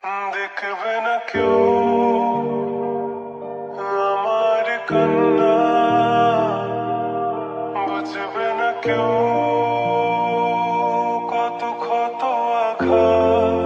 দেখবে না কেউ আমার কান্না, বুঝবে না কেউ কত ক্ষত আঘাত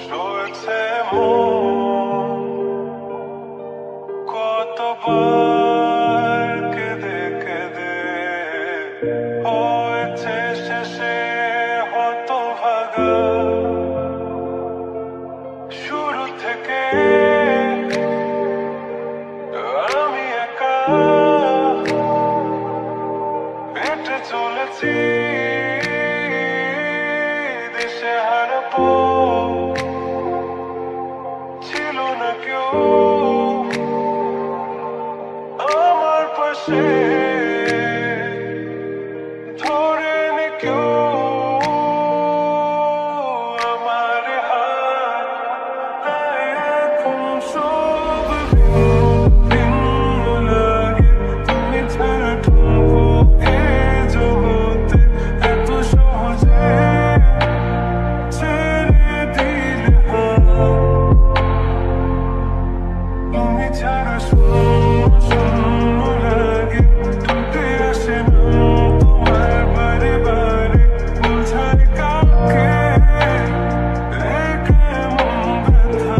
সয়েছে মন, কতবার কেঁদে কেঁদে হয়েছে শেষে হতভাগা। শুরু থেকে আমি একা হেঁটে চলেছি দিশেহারা পথ, ছিল না কেউ আমার পাশে, ধরেনি কেউ আমার হাত। তাই এখন সব ভিন্ন লাগে, তুমি ছাড়া ঠুনকো এ জগতে এত সহজে ছেড়ে দিলে হাত। তুমি ছাড়া শূন্য শূন্য লাগে, টুটে আসে নাম তোমার বারে বারে, বোঝায় কাকে রেখে মন ব্যথা।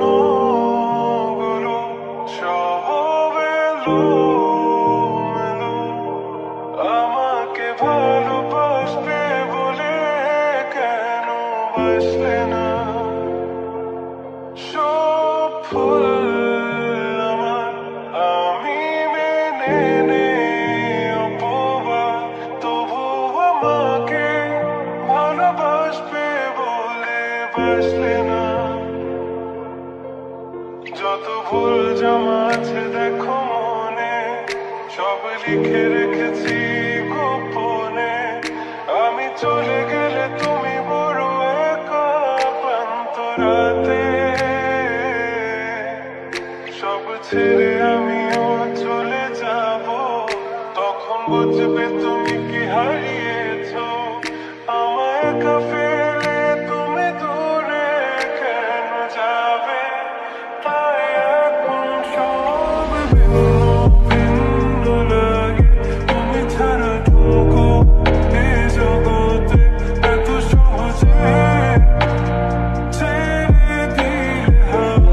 স্বপ্নগুলো সব এলোমেলো, আমাকে ভালোবাসবে বলে কেন বাসলে না? সব ফুল আমার আমি মেনে নেই অপবাদ, তবু আমাকে ভালোবাসবে বলে বাসলে না। যত ভুল জমা আছে দেখো মনে, সব লিখে রেখেছি গোপনে। আমি চলে গেলে তুমি বড় একা ক্লান্ত রাতে, সব ছেড়ে আমিও চলে যাব, তখন বুঝবে তুমি কি হারিয়েছো। আমায় একা ফেলে তুমি দূরে কেন যাবে? তাই এখন সব ভিন্ন ভিন্ন লাগে, তুমি ছাড়া ঠুনকো এ জগতে এত সহজে ছেড়ে দিলে হাত।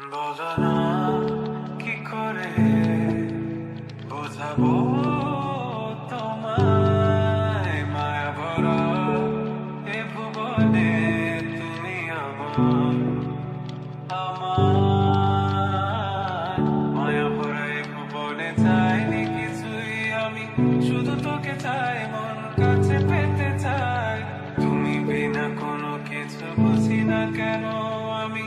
বলো না কি করে বোঝাবো তোমায়, মায়া ভরা এ ভুবনে তুমি আমার, আমার মায়া ভরা এ ভুবনে চাইনি কিছুই আমি, শুধু তোকে চাই, মন কাছে পেতে চাই। তুমি বিনা কোনো কিছু বুঝি না কেন আমি,